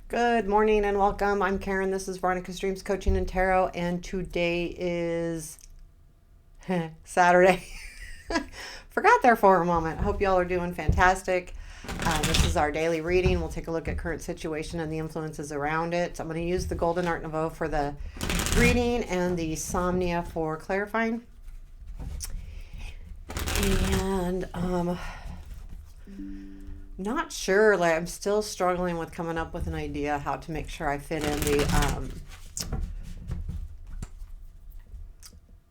Good morning and welcome. I'm Karen. This is Veronica's Dreams Coaching and Tarot, and today is Saturday. Forgot there for a moment. Hope y'all are doing fantastic. This is our daily reading. We'll take a look at current situation and the influences around it. So I'm going to use the Golden Art Nouveau for the reading and the Somnia for clarifying. And not sure. Like, I'm still struggling with coming up with an idea how to make sure I fit in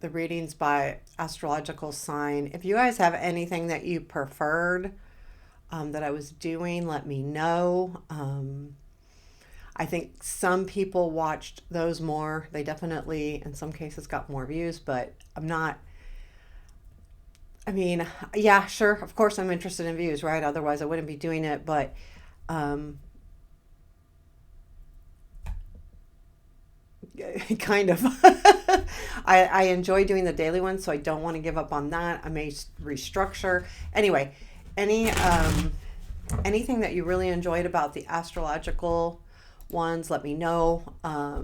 the readings by astrological sign. If you guys have anything that you preferred that I was doing, let me know. I think some people watched those more. They definitely, in some cases, got more views, but I'm not. I mean, yeah, sure. Of course, I'm interested in views, right? Otherwise, I wouldn't be doing it. But um, kind of. I enjoy doing the daily ones, so I don't want to give up on that. I may restructure. Anyway, any anything that you really enjoyed about the astrological ones, let me know. I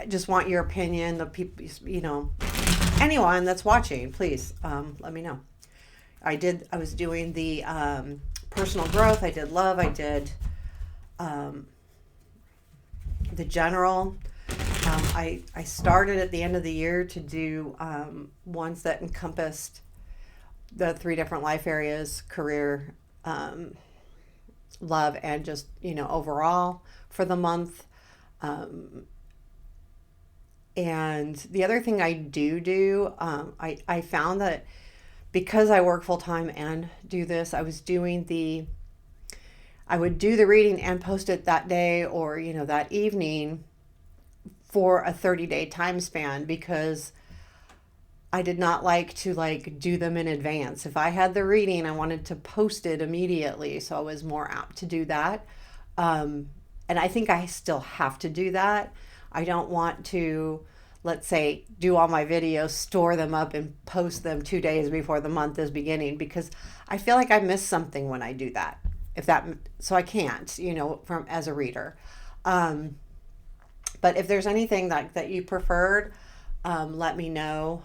just want your opinion. The people, anyone that's watching, please let me know. I was doing the personal growth. I did love. I did the general. I started at the end of the year to do ones that encompassed the three different life areas: career, love, and just, overall for the month. And the other thing I do, I found that because I work full time and do this, I would do the reading and post it that day or, that evening for a 30-day time span, because I did not like to do them in advance. If I had the reading, I wanted to post it immediately. So I was more apt to do that. And I think I still have to do that. I don't want to, let's say, do all my videos, store them up and post them 2 days before the month is beginning, because I feel like I miss something when I do that. So I can't, from as a reader. But if there's anything that you preferred, let me know.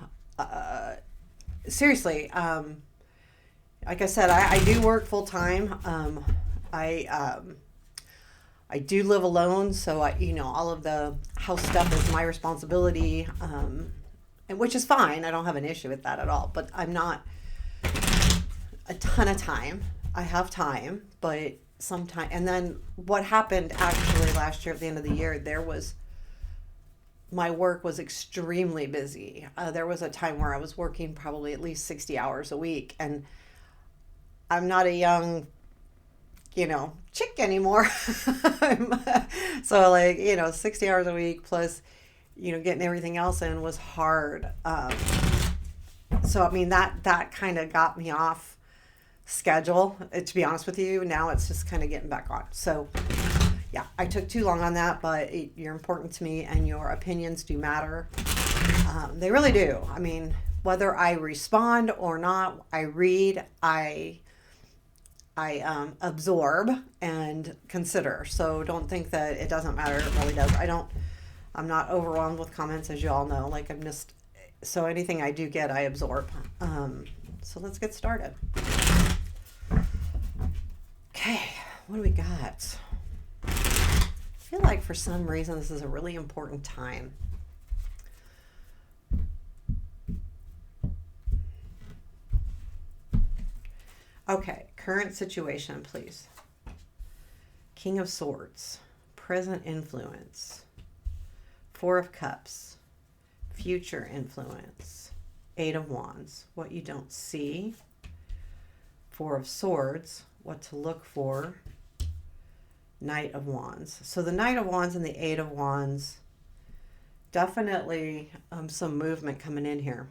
Seriously, like I said, I do work full time. I do live alone, so all of the house stuff is my responsibility, and which is fine. I don't have an issue with that at all. But I'm not a ton of time. I have time, but sometime. And then what happened actually last year at the end of the year, my work was extremely busy. There was a time where I was working probably at least 60 hours a week, and I'm not a young, chick anymore. So 60 hours a week plus, getting everything else in was hard. So, I mean, that kind of got me off schedule, to be honest with you. Now it's just kind of getting back on. So, yeah, I took too long on that, but you're important to me and your opinions do matter. They really do. I mean, whether I respond or not, I read, I absorb and consider. So don't think that it doesn't matter. It really does. I'm not overwhelmed with comments, as you all know. So anything I do get, I absorb. So let's get started. Okay, what do we got? I feel like for some reason this is a really important time. Okay, current situation, please. King of Swords, present influence, Four of Cups, future influence, Eight of Wands, what you don't see, Four of Swords, what to look for, Knight of Wands. So the Knight of Wands and the Eight of Wands, definitely some movement coming in here.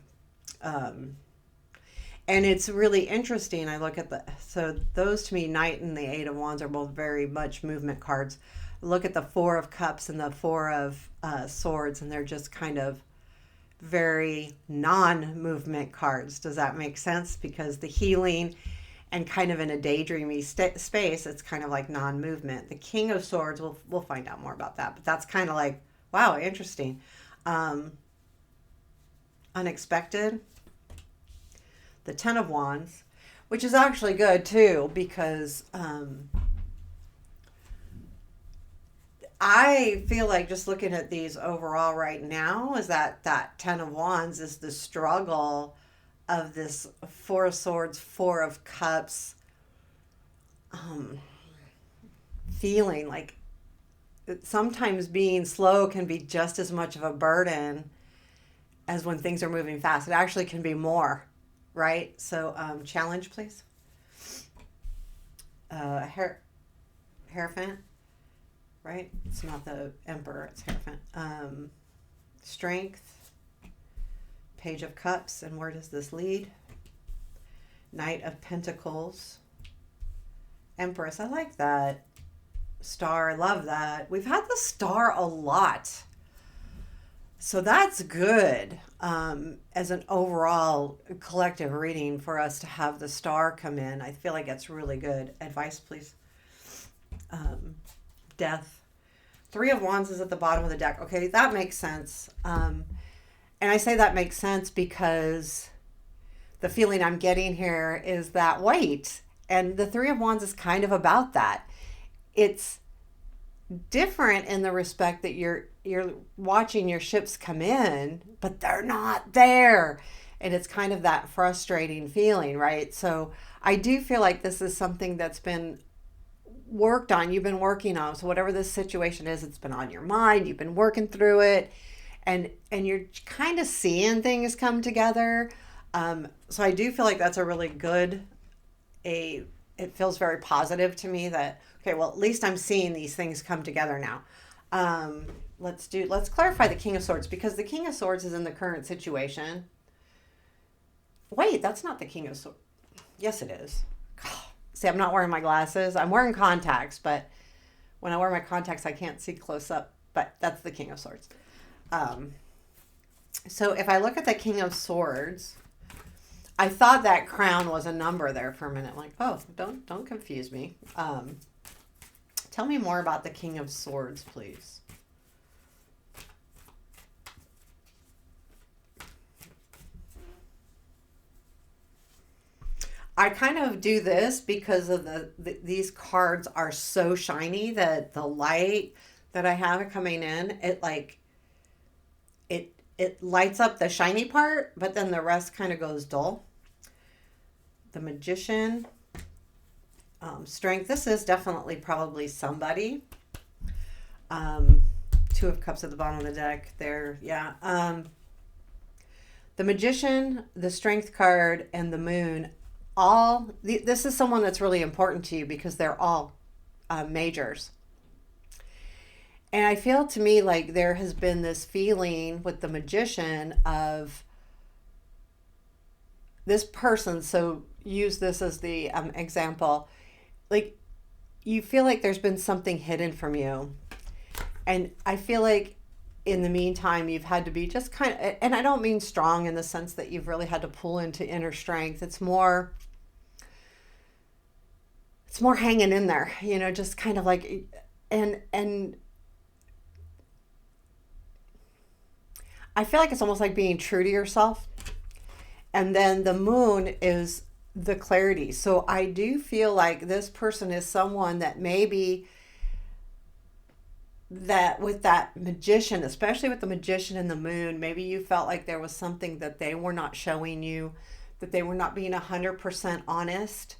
And it's really interesting. I look at so those to me, Knight and the Eight of Wands, are both very much movement cards. Look at the Four of Cups and the Four of Swords, and they're just kind of very non-movement cards. Does that make sense? Because the healing and kind of in a daydreamy space, it's kind of like non-movement. The King of Swords, we'll find out more about that, but that's kind of like, wow, interesting. Um, Unexpected. The Ten of Wands, which is actually good too, because I feel like just looking at these overall right now is that Ten of Wands is the struggle of this Four of Swords, Four of Cups, um, feeling like sometimes being slow can be just as much of a burden as when things are moving fast. It actually can be more, right? So, challenge, please. Uh, Her- Hierophant, right? It's not the Emperor, it's Hierophant. Strength, Page of Cups, and where does this lead? Knight of Pentacles, Empress. I like that. Star, I love that. We've had the Star a lot. So that's good, as an overall collective reading for us to have the Star come in. I feel like it's really good. Advice, please. Um, Death. Three of Wands is at the bottom of the deck. Okay, that makes sense. And I say that makes sense because the feeling I'm getting here is that weight. And the Three of Wands is kind of about that. It's different in the respect that you're watching your ships come in, but they're not there. And it's kind of that frustrating feeling, right? So I do feel like this is something that's been worked on, you've been working on. So whatever this situation is, it's been on your mind, you've been working through it, and you're kind of seeing things come together. So I do feel like that's a really good, a it feels very positive to me that, okay, well, at least I'm seeing these things come together now. Let's clarify the King of Swords, because the King of Swords is in the current situation. Wait, that's not the King of Swords. Yes, it is. See, I'm not wearing my glasses. I'm wearing contacts, but when I wear my contacts, I can't see close up. But that's the King of Swords. Um, so if I look at the King of Swords, I thought that crown was a number there for a minute. Like, oh, don't confuse me. Tell me more about the King of Swords, please. I kind of do this because of these cards are so shiny that the light that I have coming in, it lights up the shiny part, but then the rest kind of goes dull. The Magician, Strength. This is definitely probably somebody. Um, Two of Cups at the bottom of the deck there. Yeah. The Magician, the Strength card, and the Moon. This is someone that's really important to you because they're all majors. And I feel to me like there has been this feeling with the Magician of this person. So use this as the example. Like, you feel like there's been something hidden from you. And I feel like in the meantime, you've had to be just kind of, and I don't mean strong in the sense that you've really had to pull into inner strength. It's more hanging in there, just kind of like, and I feel like it's almost like being true to yourself. And then the Moon is the clarity. So I do feel like this person is someone that maybe that with that Magician, especially with the Magician and the Moon, maybe you felt like there was something that they were not showing you, that they were not being 100% honest.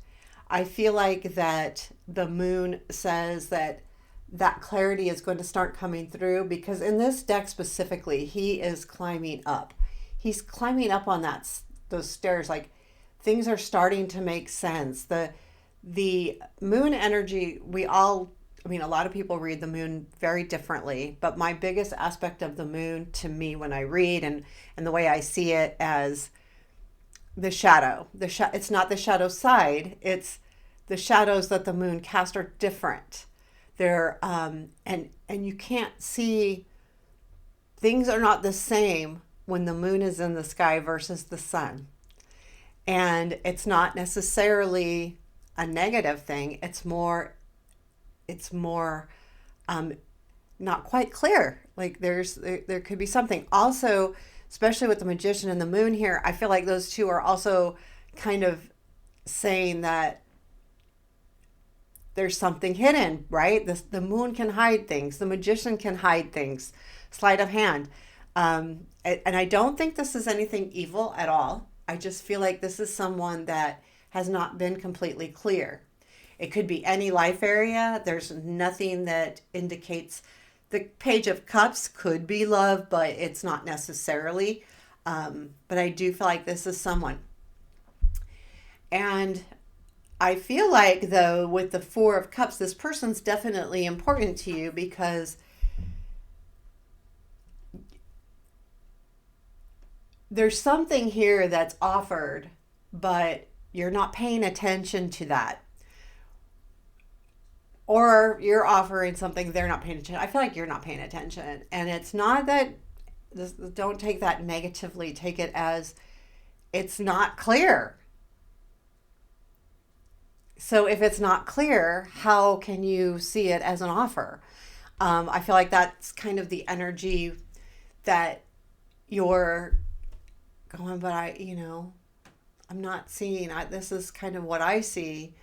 I feel like that the Moon says that that clarity is going to start coming through, because in this deck specifically, he is climbing up. He's climbing up on those stairs. Like, things are starting to make sense. The Moon energy, a lot of people read the Moon very differently, but my biggest aspect of the Moon to me when I read and the way I see it as the shadow. It's not the shadow side. It's the shadows that the Moon casts are different. They're and you can't see, things are not the same when the Moon is in the sky versus the sun. And it's not necessarily a negative thing. It's more um, not quite clear. Like there could be something. Also, especially with the magician and the moon here, I feel like those two are also kind of saying that there's something hidden, right? The moon can hide things. The magician can hide things. Sleight of hand. And I don't think this is anything evil at all. I just feel like this is someone that has not been completely clear. It could be any life area. There's nothing that indicates the Page of Cups could be love, but it's not necessarily. But I do feel like this is someone. And I feel like, though, with the Four of Cups, this person's definitely important to you because there's something here that's offered, but you're not paying attention to that. Or you're offering something, they're not paying attention. I feel like you're not paying attention. And it's not that, don't take that negatively. Take it as it's not clear. So if it's not clear, how can you see it as an offer? I feel like that's kind of the energy that you're going, but I'm not seeing. This is kind of what I see.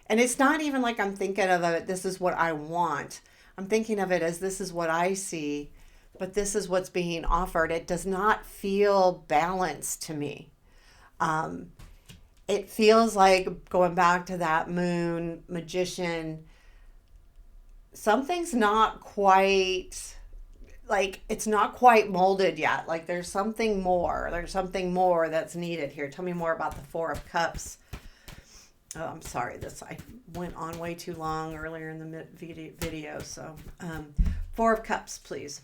And it's not even like I'm thinking of it, this is what I want. I'm thinking of it as this is what I see, but this is what's being offered. It does not feel balanced to me. It feels like, going back to that moon magician, something's not quite, like, it's not quite molded yet. Like there's something more. There's something more that's needed here. Tell me more about the Four of Cups. Oh, I'm sorry. I went on way too long earlier in the video. So, Four of Cups, please.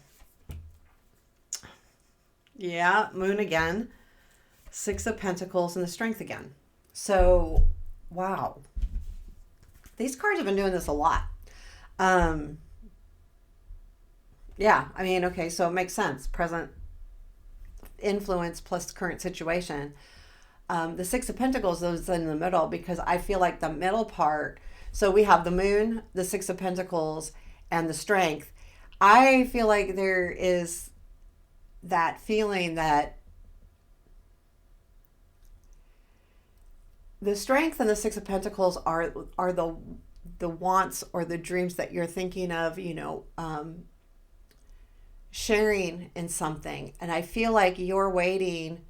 Yeah, Moon again. Six of Pentacles and the Strength again. So, wow. These cards have been doing this a lot. Yeah, I mean, okay, so it makes sense. Present influence plus current situation. The Six of Pentacles is in the middle because I feel like the middle part, so we have the moon, the Six of Pentacles, and the Strength. I feel like there is that feeling that the Strength and the Six of Pentacles are the wants or the dreams that you're thinking of, sharing in something. And I feel like you're waiting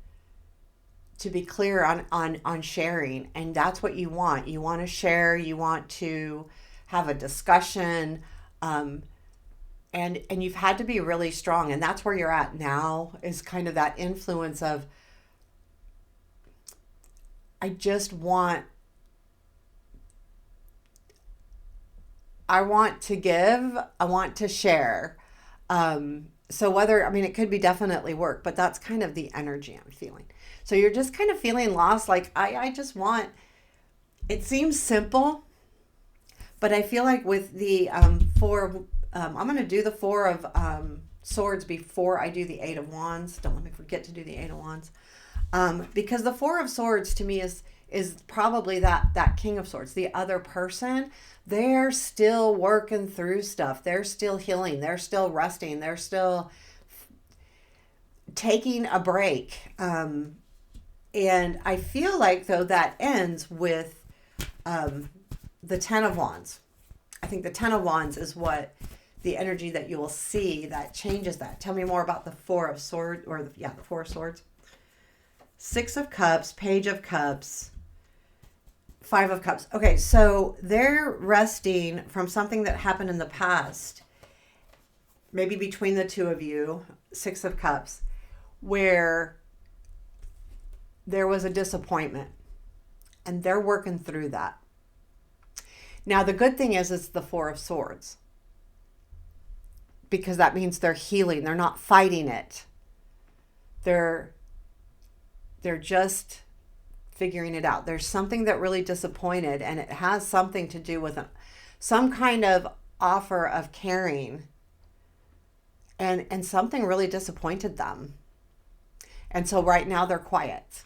to be clear on sharing, and that's what you want. You want to share, you want to have a discussion, and you've had to be really strong, and that's where you're at now, is kind of that influence of, I want to give, I want to share. So whether, I mean, it could be definitely work, but that's kind of the energy I'm feeling. So you're just kind of feeling lost. Like, I just want, it seems simple, but I feel like with the I'm going to do the Four of Swords before I do the Eight of Wands. Don't let me forget to do the Eight of Wands. Because the Four of Swords to me is probably that King of Swords. The other person, they're still working through stuff. They're still healing. They're still resting. They're still taking a break. And I feel like, though, that ends with the Ten of Wands. I think the Ten of Wands is what the energy that you will see that changes that. Tell me more about the Four of Swords, the Four of Swords. Six of Cups, Page of Cups, Five of Cups. Okay, so they're resting from something that happened in the past, maybe between the two of you, Six of Cups, where there was a disappointment, and they're working through that. Now, the good thing is it's the Four of Swords, because that means they're healing. They're not fighting it. They're just figuring it out. There's something that really disappointed, and it has something to do with some kind of offer of caring, and something really disappointed them. And so right now they're quiet.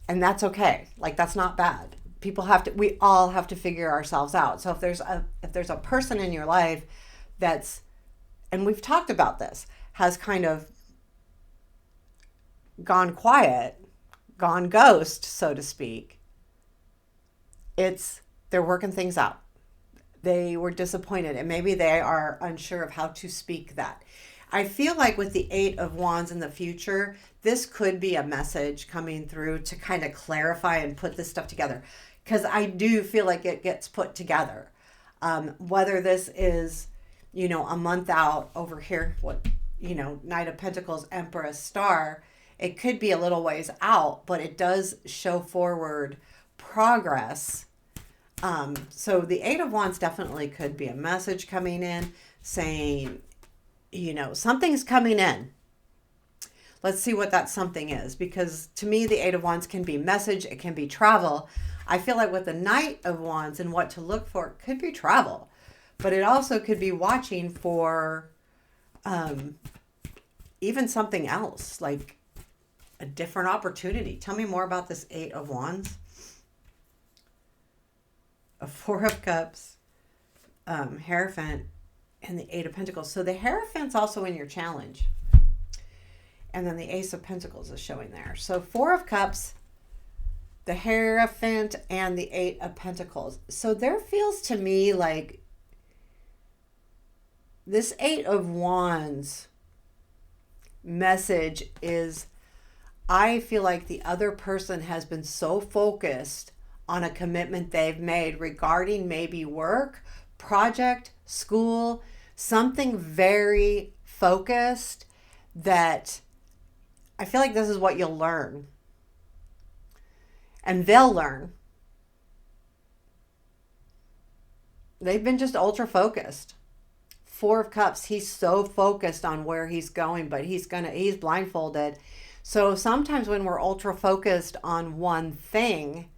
And that's okay. Like, that's not bad. We all have to figure ourselves out. So if there's a person in your life that's, and we've talked about this, has kind of gone quiet, gone ghost, so to speak, it's, they're working things out. They were disappointed and maybe they are unsure of how to speak that. I feel like with the Eight of Wands in the future, this could be a message coming through to kind of clarify and put this stuff together. Because I do feel like it gets put together. Whether this is, a month out over here, Knight of Pentacles, Empress, Star, it could be a little ways out, but it does show forward progress. So the Eight of Wands definitely could be a message coming in saying, something's coming in. Let's see what that something is, because to me, the Eight of Wands can be message, it can be travel. I feel like with the Knight of Wands and what to look for, it could be travel, but it also could be watching for even something else, like a different opportunity. Tell me more about this Eight of Wands. A Four of Cups, Hierophant, and the Eight of Pentacles. So the Hierophant's also in your challenge. And then the Ace of Pentacles is showing there. So Four of Cups, the Hierophant, and the Eight of Pentacles. So there feels to me like this Eight of Wands message is, I feel like the other person has been so focused on a commitment they've made regarding maybe work, project, school, something very focused, that I feel like this is what you'll learn. And they'll learn. They've been just ultra focused. Four of Cups, he's so focused on where he's going, but he's blindfolded. So sometimes when we're ultra focused on one thing,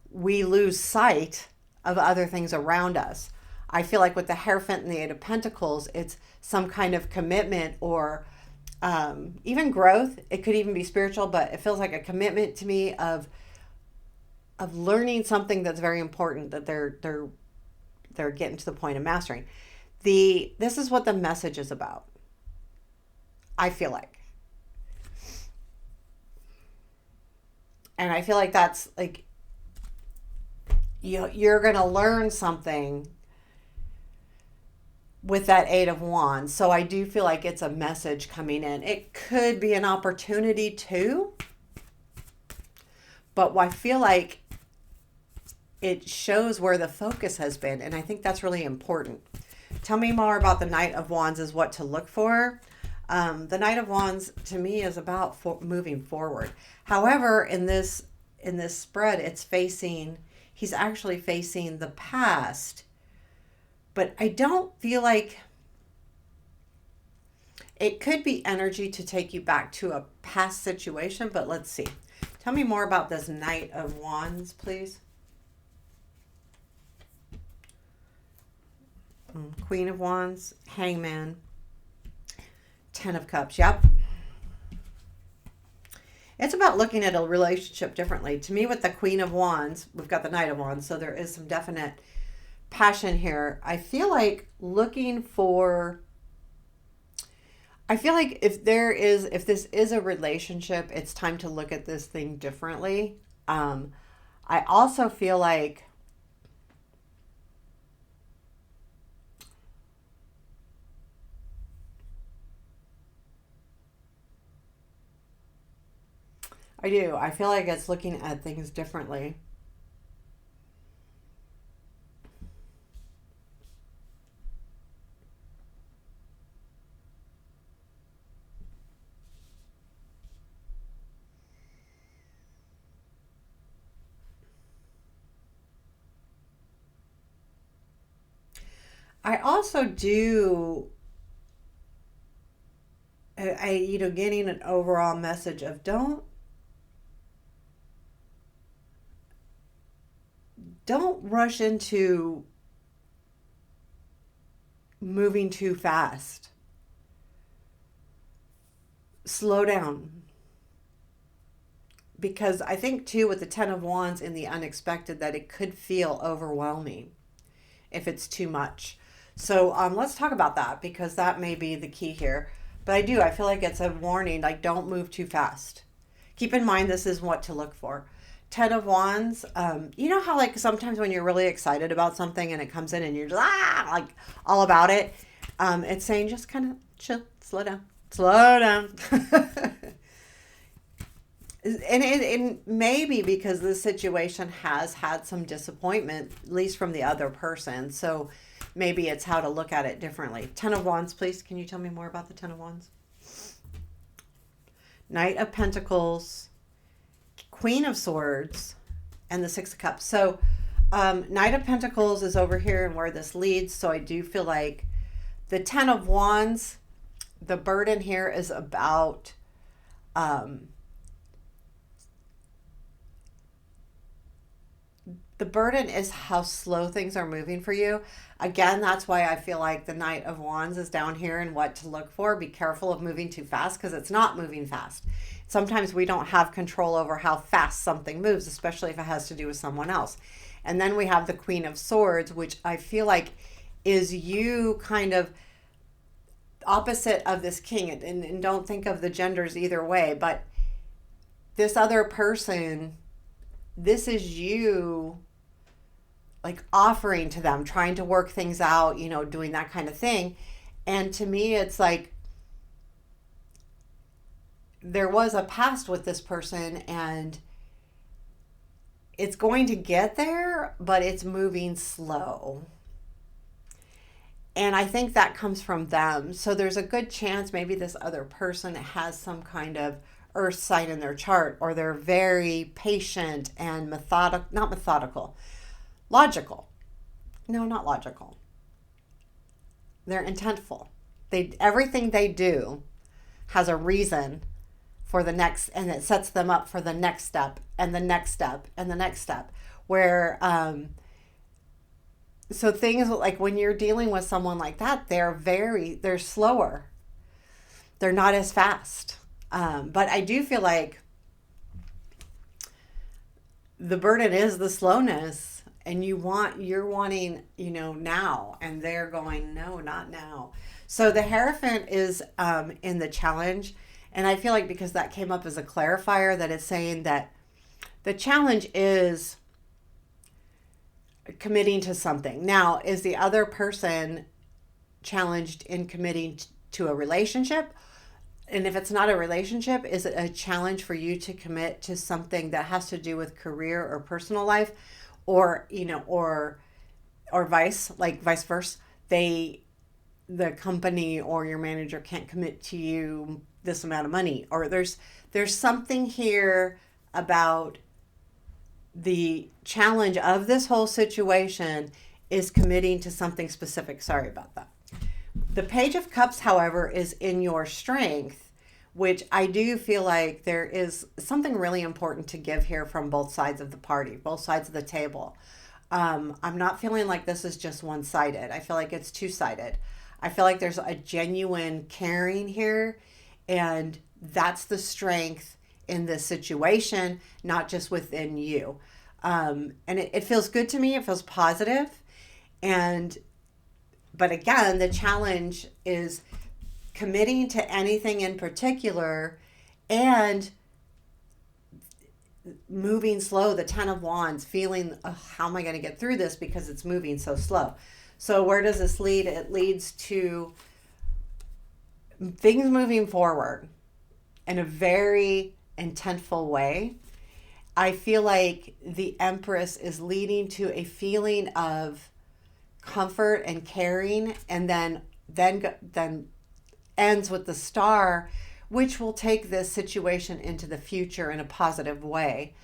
we lose sight of other things around us. I feel like with the Hierophant and the Eight of Pentacles, it's some kind of commitment or even growth. It could even be spiritual, but it feels like a commitment to me of learning something that's very important that they're getting to the point of mastering. This is what the message is about, I feel like. And I feel like that's like, you're going to learn something with that Eight of Wands. So I do feel like it's a message coming in. It could be an opportunity too, but I feel like it shows where the focus has been. And I think that's really important. Tell me more about the Knight of Wands is what to look for. The Knight of Wands to me is about moving forward. However, in this spread, he's actually facing the past, but I don't feel like it could be energy to take you back to a past situation, but let's see. Tell me more about this Knight of Wands, please. Queen of Wands, Hangman, Ten of Cups. Yep. It's about looking at a relationship differently. To me, with the Queen of Wands, we've got the Knight of Wands, so there is some definite passion here. I feel like if this is a relationship, it's time to look at this thing differently. I also feel like I do. I feel like it's looking at things differently. I also do, getting an overall message of don't rush into moving too fast. Slow down. because I think too with the Ten of Wands in the unexpected that it could feel overwhelming if it's too much. So let's talk about that because that may be the key here. But I feel like it's a warning, like don't move too fast. Keep in mind this is what to look for. Ten of Wands, you know how like sometimes when you're really excited about something and it comes in and you're just like all about it. It's saying just kind of chill, slow down, slow down. And it may be because this situation has had some disappointment, at least from the other person. So maybe it's how to look at it differently. Ten of Wands, please. Can you tell me more about the Ten of Wands? Knight of Pentacles, Queen of Swords, and the Six of Cups. So Knight of Pentacles is over here and where this leads. So I do feel like the Ten of Wands, the burden here is about the burden is how slow things are moving for you. Again, that's why I feel like the Knight of Wands is down here and what to look for. Be careful of moving too fast because it's not moving fast. Sometimes we don't have control over how fast something moves, especially if it has to do with someone else. And then we have the Queen of Swords, which I feel like is you kind of opposite of this king. And don't think of the genders either way, but this other person, this is you like offering to them, trying to work things out, you know, doing that kind of thing. And to me, it's like there was a past with this person and it's going to get there, but it's moving slow. And I think that comes from them. So there's a good chance maybe this other person has some kind of earth sign in their chart, or they're very patient and logical. No, not logical. They're intentful. Everything they do has a reason for the next, and it sets them up for the next step and the next step and the next step. Where so things like when you're dealing with someone like that, they're slower. They're not as fast. But I do feel like the burden is the slowness. And you're wanting, you know, now, and they're going, no, not now. So the Hierophant is in the challenge, and I feel like because that came up as a clarifier, that it's saying that the challenge is committing to something. Now, is the other person challenged in committing to a relationship? And if it's not a relationship, is it a challenge for you to commit to something that has to do with career or personal life? Or, you know, or vice versa, the company or your manager can't commit to you this amount of money, or there's something here about the challenge of this whole situation is committing to something specific. Sorry about that. The Page of Cups, however, is in your strength, which I do feel like there is something really important to give here from both sides of the party, both sides of the table. I'm not feeling like this is just one-sided. I feel like it's two-sided. I feel like there's a genuine caring here, and that's the strength in this situation, not just within you. And it feels good to me. It feels positive. But again, the challenge is committing to anything in particular and moving slow. The Ten of Wands, feeling, oh, how am I going to get through this because it's moving so slow. So where does this lead? It leads to things moving forward in a very intentful way. I feel like the Empress is leading to a feeling of comfort and caring, and then ends with the Star, which will take this situation into the future in a positive way.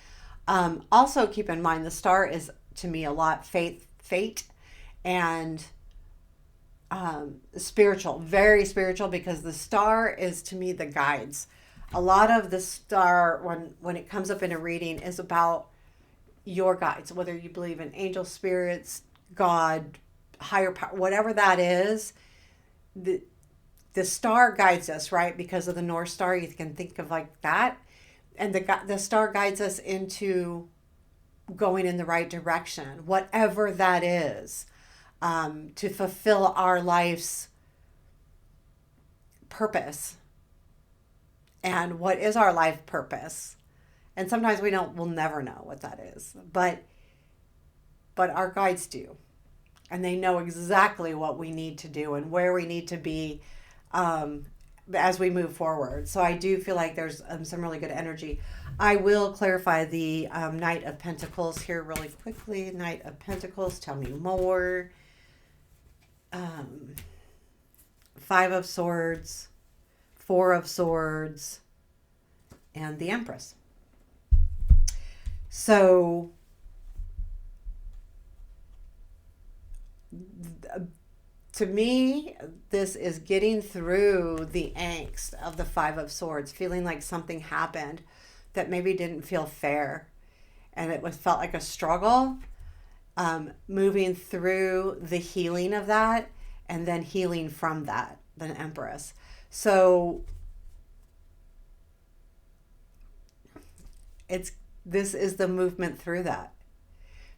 Also keep in mind the Star is to me a lot fate and spiritual, very spiritual, because the Star is to me the guides. A lot of the Star when it comes up in a reading is about your guides, whether you believe in angel spirits, God, higher power, whatever that is. The Star guides us, right? Because of the North Star, you can think of like that. and the star guides us into going in the right direction, whatever that is, to fulfill our life's purpose. And what is our life purpose? And sometimes we'll never know what that is, but our guides do, and they know exactly what we need to do and where we need to be, as we move forward. So I do feel like there's some really good energy. I will clarify the Knight of Pentacles here really quickly. Knight of Pentacles, tell me more. Five of Swords, Four of Swords, and the Empress. So to me, this is getting through the angst of the Five of Swords, feeling like something happened that maybe didn't feel fair, and it felt like a struggle, moving through the healing of that, and then healing from that, the Empress. So this is the movement through that.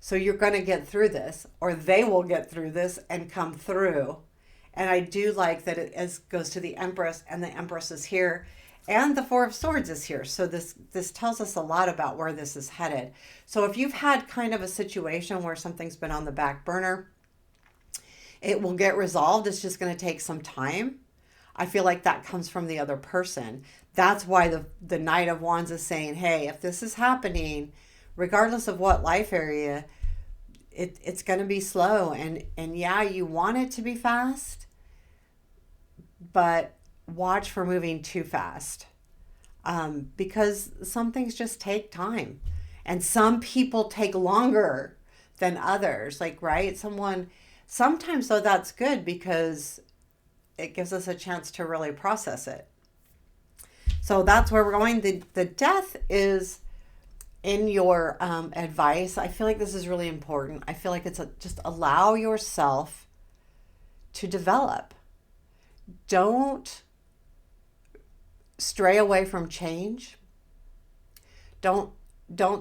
So you're going to get through this, or they will get through this and come through. And I do like that it goes to the Empress, and the Empress is here, and the Four of Swords is here. So this tells us a lot about where this is headed. So if you've had kind of a situation where something's been on the back burner, it will get resolved. It's just going to take some time. I feel like that comes from the other person. That's why the Knight of Wands is saying, hey, if this is happening, regardless of what life area, it's going to be slow. And yeah, you want it to be fast, but watch for moving too fast, because some things just take time. And some people take longer than others. Like, right? Sometimes, though, that's good because it gives us a chance to really process it. So that's where we're going. The Death is in your advice. I feel like this is really important. I feel like it's just allow yourself to develop. Don't stray away from change. Don't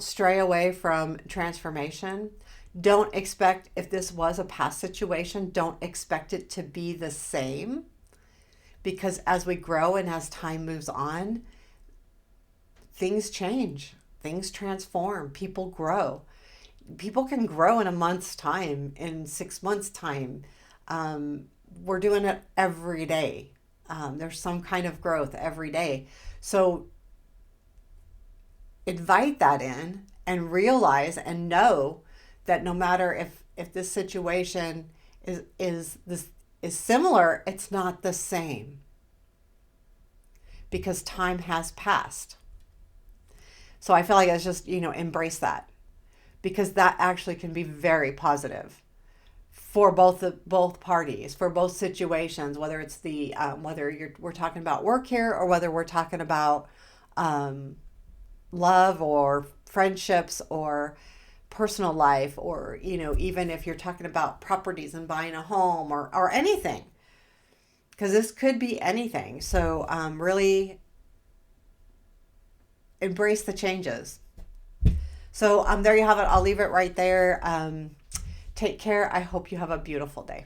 stray away from transformation. Don't expect, if this was a past situation, don't expect it to be the same, because as we grow and as time moves on, things change, things transform, people grow. People can grow in a month's time, in 6 months' time. We're doing it every day. There's some kind of growth every day. So invite that in and realize and know that no matter if this situation is similar, it's not the same, because time has passed. So I feel like it's just, embrace that, because that actually can be very positive for both parties, for both situations, whether it's we're talking about work here, or whether we're talking about love or friendships or personal life, or even if you're talking about properties and buying a home, or anything, because this could be anything. So really embrace the changes. So there you have it. I'll leave it right there. Take care. I hope you have a beautiful day.